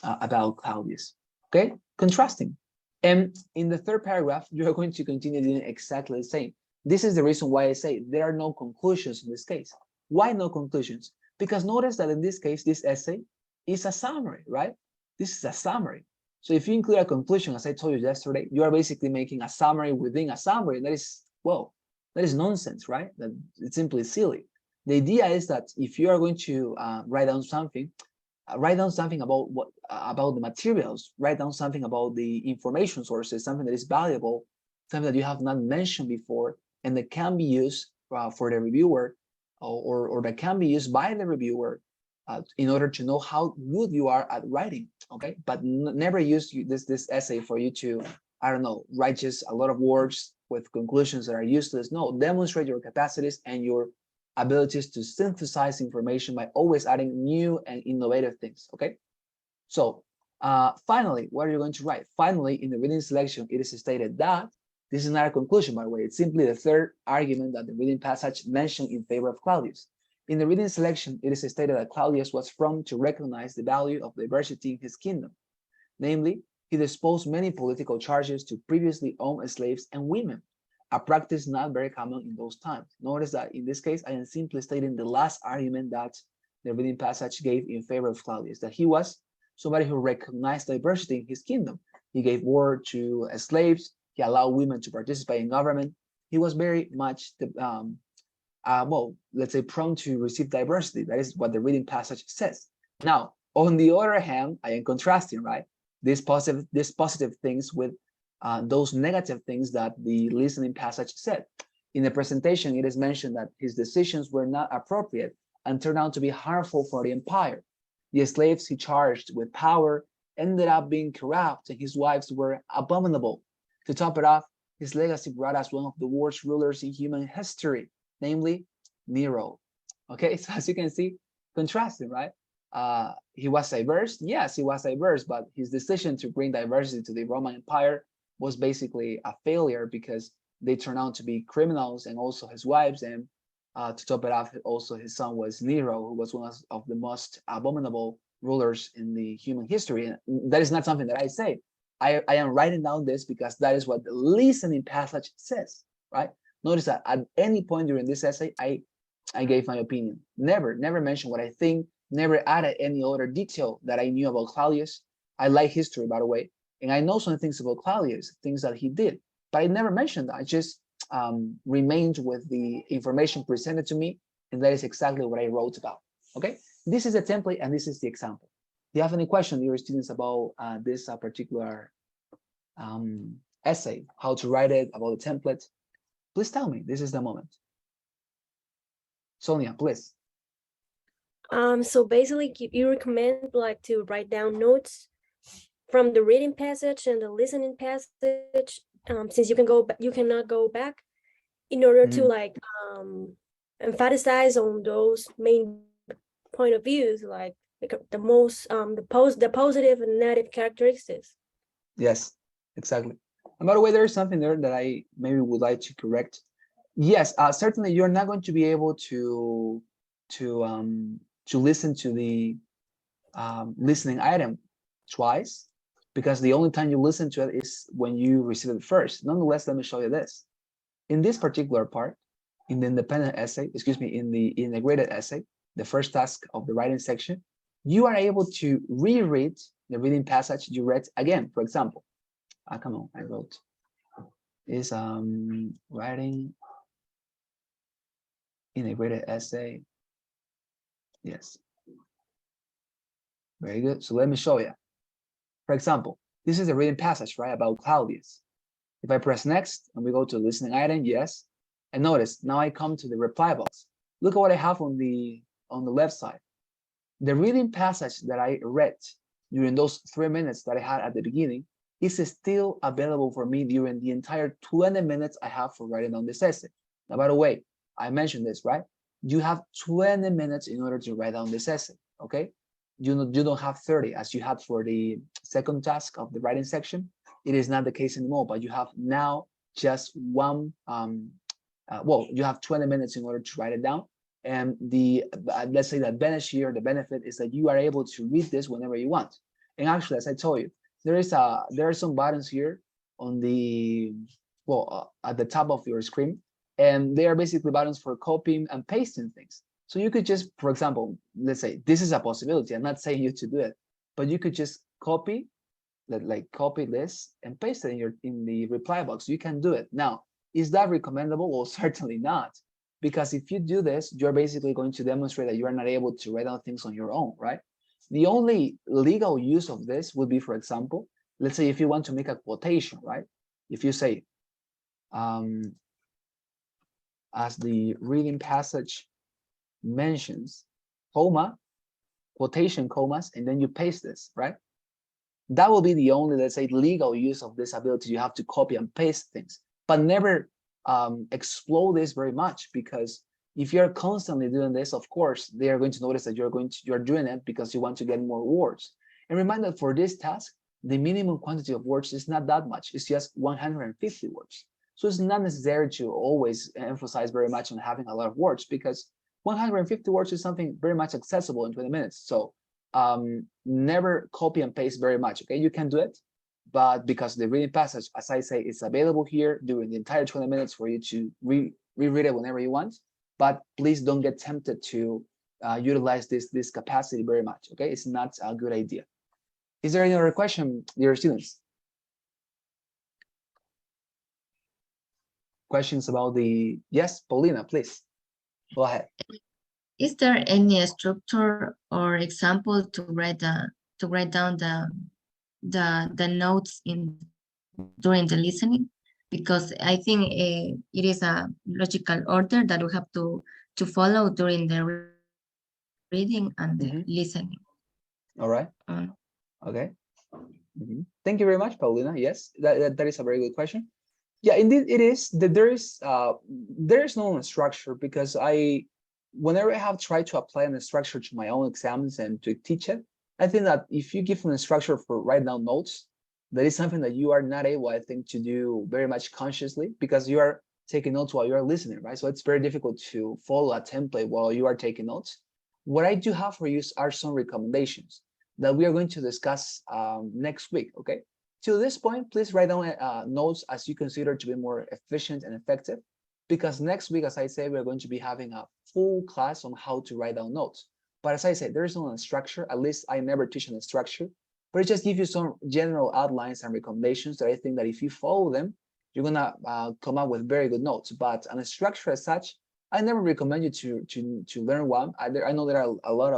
about Claudius. Okay, contrasting. And in the third paragraph, you're going to continue doing exactly the same. This is the reason why I say there are no conclusions in this case. Why no conclusions? Because notice that in this case, this essay is a summary, right? This is a summary. So if you include a conclusion, as I told you yesterday, you are basically making a summary within a summary. And that is, well, that is nonsense, right? That it's simply silly. The idea is that if you are going to write down something about about the materials, write down something about the information sources, something that is valuable, something that you have not mentioned before, and that can be used for the reviewer or that can be used by the reviewer in order to know how good you are at writing, okay? But never use this essay for you to, I don't know, write just a lot of words with conclusions that are useless. No, demonstrate your capacities and your abilities to synthesize information by always adding new and innovative things, okay? So finally, what are you going to write? Finally, in the reading selection, it is stated that this is not a conclusion, by the way. It's simply the third argument that the reading passage mentioned in favor of Claudius. In the reading selection, it is stated that Claudius was prompt to recognize the value of diversity in his kingdom. Namely, he disposed many political charges to previously owned slaves and women, a practice not very common in those times. Notice that in this case, I am simply stating the last argument that the reading passage gave in favor of Claudius, that he was somebody who recognized diversity in his kingdom. He gave word to slaves. He allowed women to participate in government. He was very much, well, let's say, prone to receive diversity. That is what the reading passage says. Now, on the other hand, I am contrasting, right? These positive things with those negative things that the listening passage said. In the presentation, it is mentioned that his decisions were not appropriate and turned out to be harmful for the empire. The slaves he charged with power ended up being corrupt, and his wives were abominable. To top it off, his legacy brought us one of the worst rulers in human history, namely Nero. Okay, so as you can see, contrasting, right? He was diverse. Yes, he was diverse, but his decision to bring diversity to the Roman Empire was basically a failure because they turned out to be criminals, and also his wives. And to top it off, also his son was Nero, who was one of the most abominable rulers in the human history. And that is not something that I say. I am writing down this because that is what the listening passage says, right? Notice that at any point during this essay, I gave my opinion. Never mentioned what I think, never added any other detail that I knew about Claudius. I like history, by the way, and I know some things about Claudius, things that he did, but I never mentioned that. I just remained with the information presented to me, and that is exactly what I wrote about, okay? This is a template, and this is the example. Do you have any questions, dear students, about this particular essay, how to write it, about the template? Please tell me. This is the moment. Sonia, please. So basically, you recommend like to write down notes from the reading passage and the listening passage, since you cannot go back, in order to like emphasize on those main point of views, like the most the positive and negative characteristics. Yes, exactly. And by the way, there is something there that I maybe would like to correct. Yes, certainly you're not going to be able to listen to the listening item twice, because the only time you listen to it is when you receive it first. Nonetheless, let me show you this. In this particular part, in the independent essay, excuse me, in the integrated essay, the first task of the writing section, you are able to reread the reading passage you read again. For example, come on, I wrote is writing integrated essay. Yes, very good. So let me show you. For example, this is the reading passage, right, about Claudius. If I press next and we go to listening item, yes, and notice now I come to the reply box. Look at what I have on the left side. The reading passage that I read during those 3 minutes that I had at the beginning is still available for me during the entire 20 minutes I have for writing down this essay. Now, by the way, I mentioned this, right? You have 20 minutes in order to write down this essay, okay? You don't have 30 as you had for the second task of the writing section. It is not the case anymore, but you have now just one, well, you have 20 minutes in order to write it down. And the let's say the advantage here, the benefit is that you are able to read this whenever you want. And actually, as I told you, there are some buttons here on the, well, at the top of your screen, and they are basically buttons for copying and pasting things. So you could just, for example, let's say this is a possibility. I'm not saying you to do it, but you could just copy, like copy this and paste it in the reply box. You can do it. Now, is that recommendable? Well, certainly not. Because if you do this, you're basically going to demonstrate that you are not able to write down things on your own, right? The only legal use of this would be, for example, let's say if you want to make a quotation, right? If you say, as the reading passage mentions, comma, quotation commas, and then you paste this, right? That will be the only, let's say, legal use of this ability. You have to copy and paste things, but never explode this very much, because if you're constantly doing this, of course, they are going to notice that you're doing it because you want to get more words. And remind that for this task, the minimum quantity of words is not that much. It's just 150 words. So it's not necessary to always emphasize very much on having a lot of words, because 150 words is something very much accessible in 20 minutes. So never copy and paste very much. Okay, you can do it, but because the reading passage, as I say, is available here during the entire 20 minutes for you to reread it whenever you want. But please don't get tempted to utilize this capacity very much. Okay, it's not a good idea. Is there any other question, dear students? Questions about the, yes, Paulina, please go ahead. Is there any structure or example to write down the notes during the listening? Because I think it is a logical order that we have to follow during the reading and the listening. All right. Okay. Thank you very much, Paulina. Yes, that is a very good question. Yeah, indeed, it is that there is no structure, because whenever I have tried to apply a structure to my own exams and to teach it, I think that if you give them a structure for write down notes, that is something that you are not able, I think, to do very much consciously, because you are taking notes while you are listening, right? So it's very difficult to follow a template while you are taking notes. What I do have for you are some recommendations that we are going to discuss next week, okay? To this point, please write down notes as you consider to be more efficient and effective, because next week, as I say, we're going to be having a full class on how to write down notes. But as I say, there is no structure. At least I never teach on a structure, but it just gives you some general outlines and recommendations that I think that if you follow them, you're gonna come up with very good notes. But on a structure as such, I never recommend you to learn one. I know there are a lot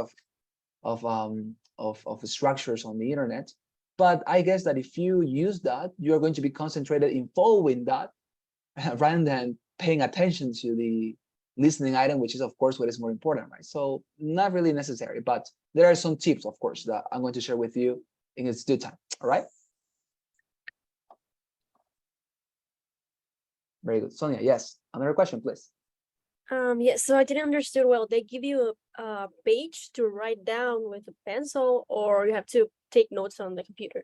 of structures on the internet, but I guess that if you use that, you're going to be concentrated in following that rather than paying attention to the listening item, which is, of course, what is more important, right? So not really necessary, but there are some tips, of course, that I'm going to share with you in its due time. All right. Very good. Sonia, yes. Another question, please. Yes, so I didn't understand well. They give you a page to write down with a pencil, or you have to take notes on the computer?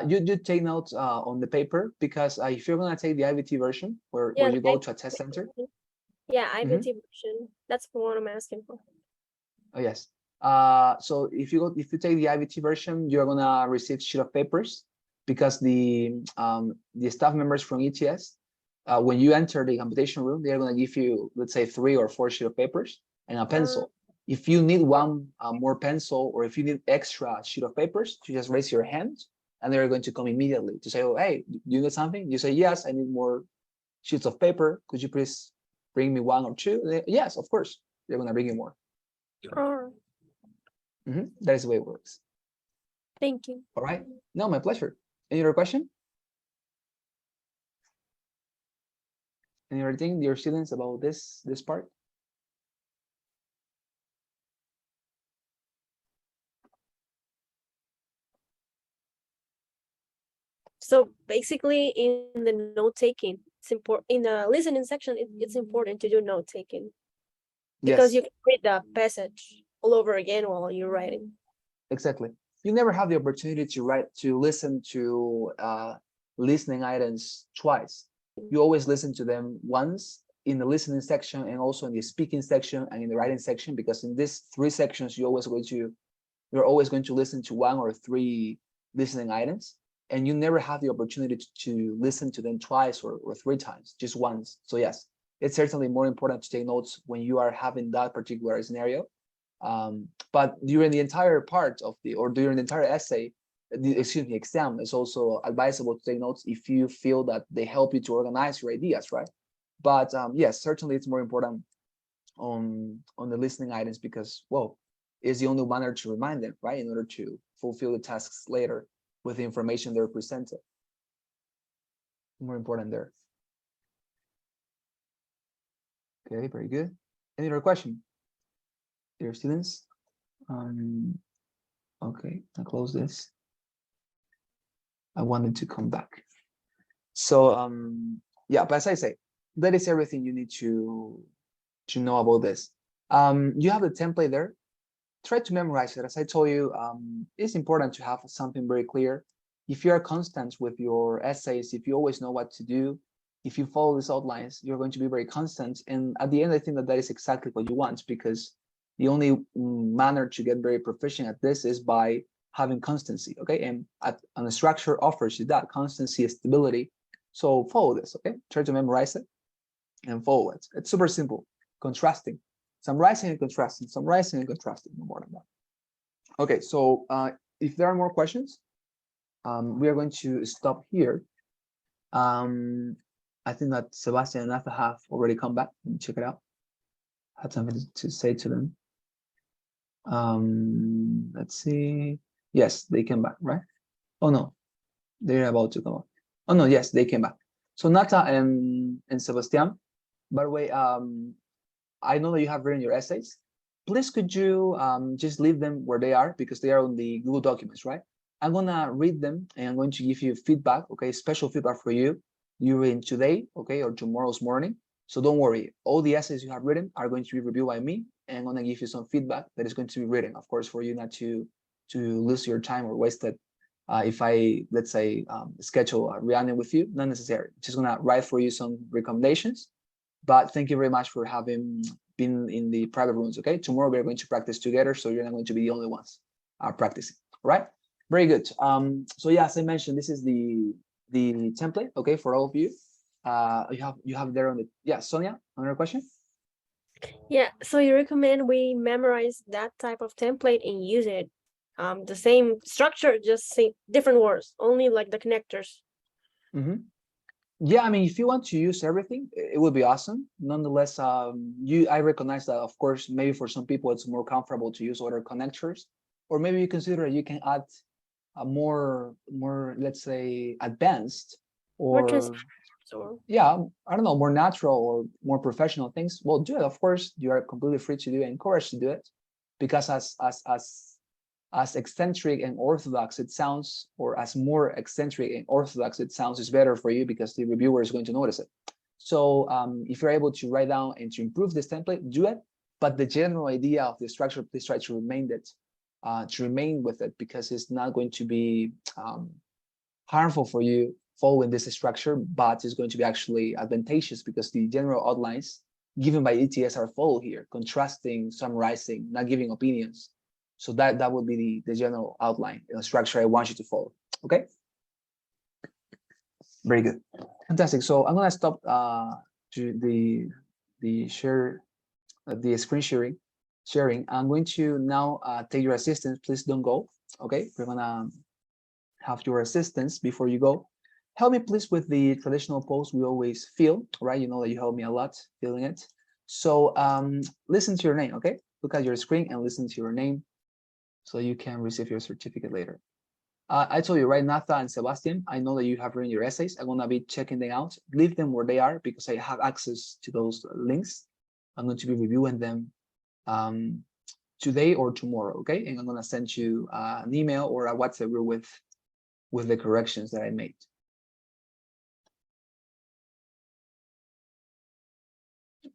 You do take notes on the paper, because if you're gonna take the IVT version, where Yeah, you go to a test center. Yeah, IVT version. That's the one I'm asking for. Oh yes. So if you take the IVT version, you're gonna receive sheet of papers, because the staff members from ETS, when you enter the computation room, they're gonna give you, let's say, 3 or 4 sheet of papers and a pencil. If you need one more pencil, or if you need extra sheet of papers, you just raise your hand, and they're going to come immediately to say, oh, hey, do you need something? You say, yes, I need more sheets of paper. Could you please bring me 1 or 2? They, yes, of course. They're gonna bring you more. That is the way it works. Thank you. All right. No, my pleasure. Any other question? Any other thing, dear students, about this part? So basically, in the note taking, it's important. In the listening section, it's important to do note taking, because Yes, you can read the passage all over again while you're writing. exactly. You never have the opportunity to listen to listening items twice. You always listen to them once in the listening section, and also in the speaking section and in the writing section, because in these 3 sections, you're always going to listen to 1 or 3 listening items, and you never have the opportunity to listen to them twice or 3 times, just once. So yes, it's certainly more important to take notes when you are having that particular scenario. But during the entire part of during the entire essay, exam, it's also advisable to take notes if you feel that they help you to organize your ideas, right? But yes, certainly it's more important on the listening items, because, well, it's the only manner to remind them, right, in order to fulfill the tasks later with the information they're presented. More important there. Okay, very good. Any other question? Dear students? Okay, I'll close this. I wanted to come back. So yeah, but as I say, that is everything you need to know about this. You have the template there. Try to memorize it. As I told you, it's important to have something very clear. If you are constant with your essays, if you always know what to do, if you follow these outlines, you're going to be very constant. And at the end, I think that that is exactly what you want, because the only manner to get very proficient at this is by having constancy, okay? And the structure offers you that constancy, stability. So follow this, okay? Try to memorize it and follow it. It's super simple, contrasting, summarizing and contrasting, summarizing and contrasting, no more than that. Okay, so if there are more questions, we are going to stop here. I think that Sebastian and Natha have already come back. Let me check it out. I had something to say to them. Let's see. Yes, they came back, right? Oh no, they're about to come up. Oh no, yes, they came back. So Nata and Sebastian, by the way, I know that you have written your essays. Please could you just leave them where they are, because they are on the Google documents, right? I'm gonna read them and I'm going to give you feedback, okay? Special feedback for you during today, okay, or tomorrow's morning. So don't worry, all the essays you have written are going to be reviewed by me, and I'm gonna give you some feedback that is going to be written, of course, for you not to lose your time or waste it. If I, let's say, schedule a reunion with you, not necessary. Just gonna write for you some recommendations. But thank you very much for having been in the private rooms, okay? Tomorrow we're going to practice together, so you're not going to be the only ones practicing, all right? Very good. So yeah, as I mentioned, this is the template, okay, for all of you. You have there on the, yeah, Sonia, another question? Yeah, so you recommend we memorize that type of template and use it. The same structure, just say different words, only like the connectors. Yeah, I mean, if you want to use everything, it would be awesome. Nonetheless, I recognize that, of course, maybe for some people it's more comfortable to use other connectors, or maybe you consider you can add a more, let's say, advanced or yeah, I don't know, more natural or more professional things. Well, do it. Of course, you are completely free to do it, encouraged to do it, because as eccentric and orthodox it sounds, or as more eccentric and orthodox it sounds, is better for you, because the reviewer is going to notice it. So if you're able to write down and to improve this template, do it. But the general idea of the structure, please try to remain with it, because it's not going to be harmful for you following this structure, but it's going to be actually advantageous, because the general outlines given by ETS are followed here: contrasting, summarizing, not giving opinions. So that would be the general outline, structure I want you to follow. Okay. Very good. Fantastic. So I'm gonna stop to the screen sharing. I'm going to now take your assistance. Please don't go. Okay. We're gonna have your assistance before you go. Help me please with the traditional pose we always feel, right? You know that you help me a lot feeling it. So listen to your name, okay? Look at your screen and listen to your name, so you can receive your certificate later. I told you, right, Natha and Sebastian, I know that you have written your essays. I'm gonna be checking them out. Leave them where they are, because I have access to those links. I'm going to be reviewing them today or tomorrow, okay? And I'm gonna send you an email or a WhatsApp group with the corrections that I made.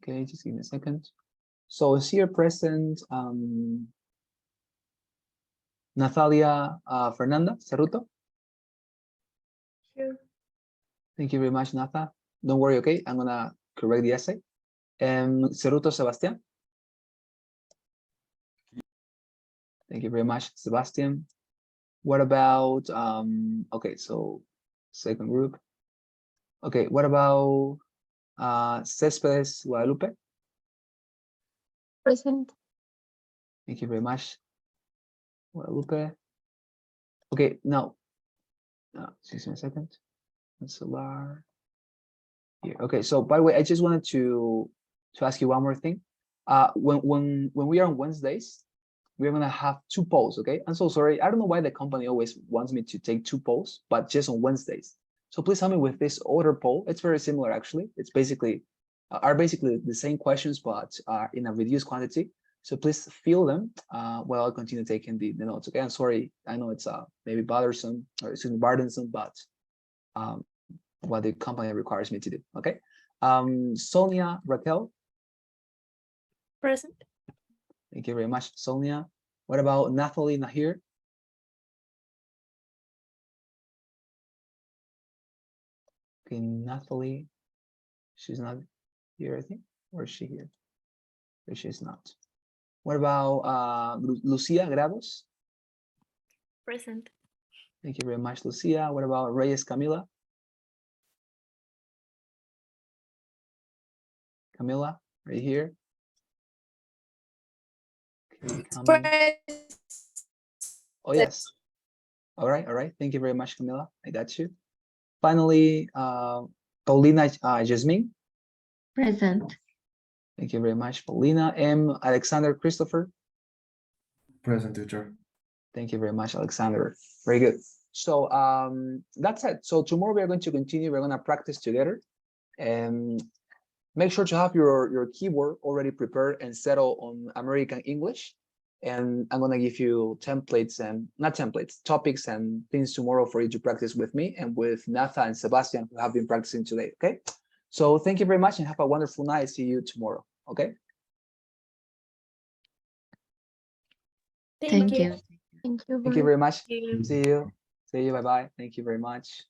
Okay, just give me a second. So is here present Natalia Fernanda Cerruto? Sure. Thank you very much, Natha. Don't worry, okay? I'm gonna correct the essay. And Cerruto Sebastian? Thank you very much, Sebastian. What about, okay, so second group. Okay, what about Céspedes Guadalupe? Present. Thank you very much, Guadalupe. Okay, now, excuse me a second. Solar here. Okay, so by the way, I just wanted to ask you one more thing. When we are on Wednesdays, we're gonna have 2 polls. Okay, I'm so sorry. I don't know why the company always wants me to take 2 polls, but just on Wednesdays. So please help me with this other poll. It's very similar, actually. It's basically are basically the same questions, but in a reduced quantity. So please fill them while I continue taking the notes. Okay, I'm sorry. I know it's maybe bothersome or excuse me, burdensome, but what the company requires me to do. Okay. Sonia, Raquel. Present. Thank you very much, Sonia. What about Nathalie, Nahir? Okay, Nathalie, she's not here, I think. Or is she here? Or she's not. What about Lucia Grados? Present. Thank you very much, Lucia. What about Reyes Camila? Camila, right here. Okay, oh, yes. All right. Thank you very much, Camila. I got you. Finally, Paulina Jasmine. Present. Thank you very much, Paulina. M. Alexander Christopher. Present, teacher. Thank you very much, Alexander. Very good. So that's it. So tomorrow we are going to continue. We're going to practice together. And make sure to have your keyboard already prepared and settled on American English. And I'm going to give you templates and not templates, topics and things tomorrow for you to practice with me and with Natha and Sebastian, who have been practicing today. Okay. So thank you very much and have a wonderful night. See you tomorrow. Okay. Thank you. Thank you. Thank you very much. Thank you. See you. See you. Bye-bye. Thank you very much.